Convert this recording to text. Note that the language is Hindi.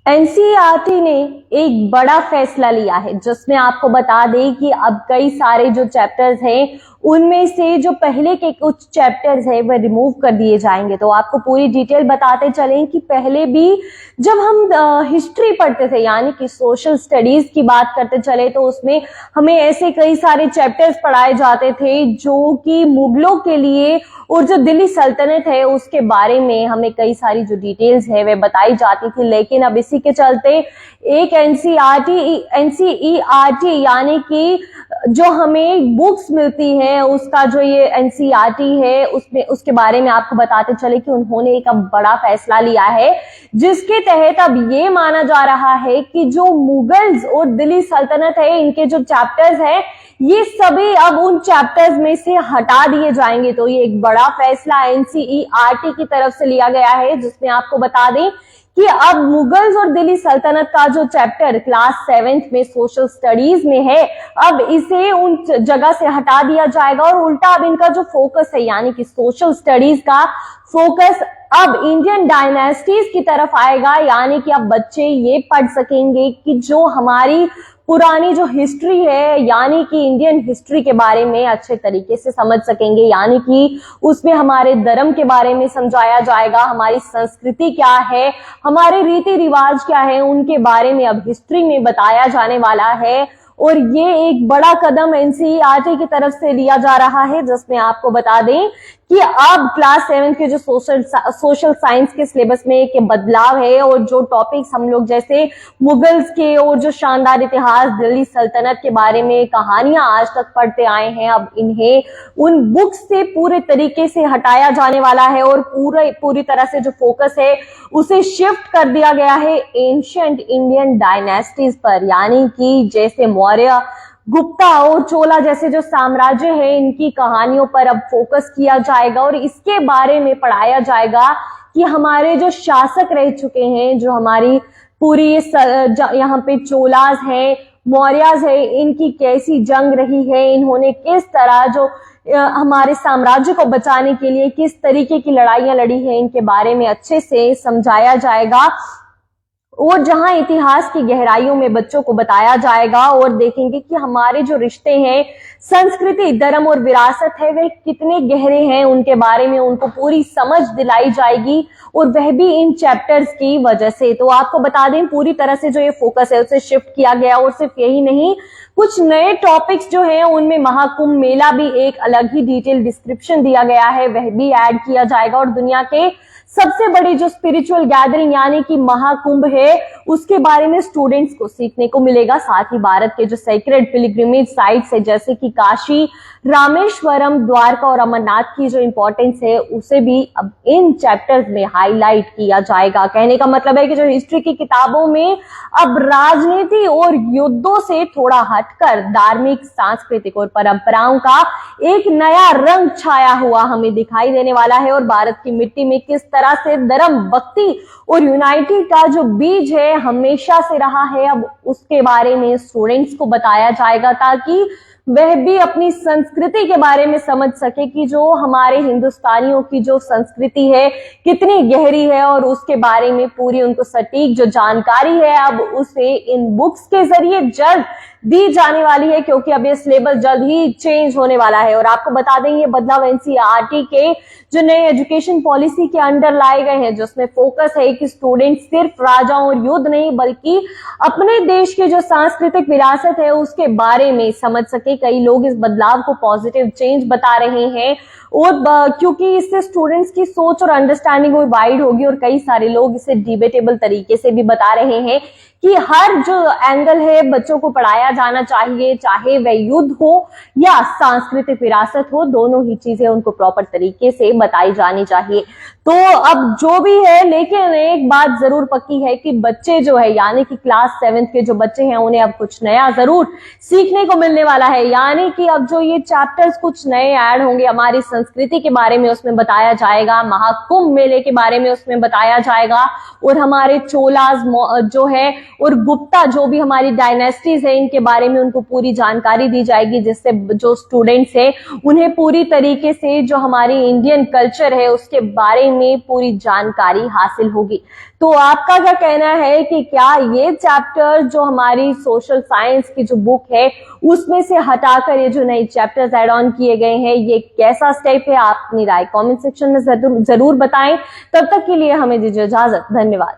एनसीईआरटी ने एक बड़ा फैसला लिया है जिसमें आपको बता दें कि अब कई सारे जो चैप्टर्स हैं उनमें से जो पहले के कुछ चैप्टर्स है वह रिमूव कर दिए जाएंगे। तो आपको पूरी डिटेल बताते चलें कि पहले भी जब हम हिस्ट्री पढ़ते थे यानी कि सोशल स्टडीज की बात करते चले तो उसमें हमें ऐसे कई सारे चैप्टर्स पढ़ाए जाते थे जो कि मुगलों के लिए और जो दिल्ली सल्तनत है उसके बारे में हमें कई सारी जो डिटेल्स है वह बताई जाती थी। लेकिन अब इसी के चलते एक एनसीईआरटी यानी कि जो हमें बुक्स मिलती है उसका जो ये एनसीईआरटी है उसमें उसके बारे में आपको बताते चले कि उन्होंने एक अब बड़ा फैसला लिया है जिसके तहत अब ये माना जा रहा है कि जो मुगल्स और दिल्ली सल्तनत है इनके जो चैप्टर्स हैं ये सभी अब उन चैप्टर्स में से हटा दिए जाएंगे। तो ये एक बड़ा फैसला एनसीईआरटी की तरफ से लिया गया है जिसमें आपको बता दें कि अब मुगल्स और दिल्ली सल्तनत का जो चैप्टर क्लास 7th में सोशल स्टडीज में है अब इसे उन जगह से हटा दिया जाएगा और उल्टा अब इनका जो फोकस है यानी कि सोशल स्टडीज का फोकस अब इंडियन डायनेस्टीज की तरफ आएगा। यानी कि अब बच्चे ये पढ़ सकेंगे कि जो हमारी पुरानी जो हिस्ट्री है यानी कि इंडियन हिस्ट्री के बारे में अच्छे तरीके से समझ सकेंगे। यानी कि उसमें हमारे धर्म के बारे में समझाया जाएगा, हमारी संस्कृति क्या है, हमारे रीति रिवाज क्या है, उनके बारे में अब हिस्ट्री में बताया जाने वाला है। और ये एक बड़ा कदम एनसीईआरटी की तरफ से लिया जा रहा है जिसमें आपको बता दें कि अब क्लास 7 के जो सोशल साइंस के सिलेबस में एक बदलाव है और जो टॉपिक्स हम लोग जैसे मुगल्स के और जो शानदार इतिहास दिल्ली सल्तनत के बारे में कहानियां आज तक पढ़ते आए हैं अब इन्हें उन बुक्स से पूरे तरीके से हटाया जाने वाला है और पूरी तरह से जो फोकस है उसे शिफ्ट कर दिया गया है एंशिएंट इंडियन डायनेस्टीज पर। यानी कि जैसे मौर्य, गुप्ता और चोला जैसे जो साम्राज्य है इनकी कहानियों पर अब फोकस किया जाएगा और इसके बारे में पढ़ाया जाएगा कि हमारे जो शासक रह चुके हैं, जो हमारी पूरी यहाँ पे चोलास है, मौर्यास है, इनकी कैसी जंग रही है, इन्होंने किस तरह जो हमारे साम्राज्य को बचाने के लिए किस तरीके की लड़ाइयां लड़ी है, इनके बारे में अच्छे से समझाया जाएगा। और जहां इतिहास की गहराइयों में बच्चों को बताया जाएगा और देखेंगे कि हमारे जो रिश्ते हैं, संस्कृति, धर्म और विरासत है वे कितने गहरे हैं, उनके बारे में उनको पूरी समझ दिलाई जाएगी और वह भी इन चैप्टर्स की वजह से। तो आपको बता दें पूरी तरह से जो ये फोकस है उसे शिफ्ट किया गया और सिर्फ यही नहीं कुछ नए टॉपिक्स जो हैं उनमें महाकुंभ मेला भी एक अलग ही डिटेल डिस्क्रिप्शन दिया गया है, वह भी ऐड किया जाएगा और दुनिया के सबसे बड़ी जो स्पिरिचुअल गैदरिंग यानी कि महाकुंभ है उसके बारे में स्टूडेंट्स को सीखने को मिलेगा। साथ ही भारत के जो सेक्रेड पिलग्रिमेज साइट्स है जैसे कि काशी, रामेश्वरम, द्वारका और अमरनाथ की जो इंपॉर्टेंस है उसे भी अब इन चैप्टर्स में हाईलाइट किया जाएगा। कहने का मतलब है कि जो हिस्ट्री की किताबों में अब राजनीति और युद्धों से थोड़ा हटकर धार्मिक, सांस्कृतिक और परंपराओं का एक नया रंग छाया हुआ हमें दिखाई देने वाला है और भारत की मिट्टी में किस तरह से धर्म, भक्ति और यूनाइटी का जो बीज है हमेशा से रहा है अब उसके बारे में स्टूडेंट्स को बताया जाएगा ताकि वह भी अपनी संस्कृति के बारे में समझ सके कि जो हमारे हिंदुस्तानियों की जो संस्कृति है कितनी गहरी है और उसके बारे में पूरी उनको सटीक जो जानकारी है अब उसे इन बुक्स के जरिए जल्द दी जाने वाली है क्योंकि अब ये सिलेबस जल्द ही चेंज होने वाला है। और आपको बता दें ये बदलाव एनसीईआरटी के जो नए एजुकेशन पॉलिसी के अंडर लाए गए हैं जिसमें फोकस है कि स्टूडेंट सिर्फ राजाओं और युद्ध नहीं बल्कि अपने देश के जो सांस्कृतिक विरासत है उसके बारे में समझ सके। कई लोग इस बदलाव को पॉजिटिव चेंज बता रहे हैं और क्योंकि इससे स्टूडेंट्स की सोच और अंडरस्टैंडिंग वाइड होगी और कई सारे लोग इसे डिबेटेबल तरीके से भी बता रहे हैं कि हर जो एंगल है बच्चों को पढ़ाया जाना चाहिए, चाहे वह युद्ध हो या सांस्कृतिक विरासत हो, दोनों ही चीजें उनको प्रॉपर तरीके से बताई जानी चाहिए। तो अब जो भी है लेकिन एक बात जरूर पक्की है कि बच्चे जो है यानी कि क्लास 7 के जो बच्चे हैं उन्हें अब कुछ नया जरूर सीखने को मिलने वाला है। यानी कि अब जो ये चैप्टर्स कुछ नए ऐड होंगे, हमारी संस्कृति के बारे में उसमें बताया जाएगा, महाकुंभ मेले के बारे में उसमें बताया जाएगा और हमारे चोलास जो है और गुप्ता जो भी हमारी डायनेस्टीज है इनके बारे में उनको पूरी जानकारी दी जाएगी जिससे जो स्टूडेंट्स है उन्हें पूरी तरीके से जो हमारी इंडियन कल्चर है उसके बारे में में पूरी जानकारी हासिल होगी। तो आपका क्या कहना है कि क्या ये चैप्टर जो हमारी सोशल साइंस की जो बुक है उसमें से हटाकर ये जो नए चैप्टर्स ऐड ऑन किए गए हैं, ये कैसा स्टेप है? आप अपनी राय कमेंट सेक्शन में जरूर बताएं। तब तक के लिए हमें दीजिए इजाजत। धन्यवाद।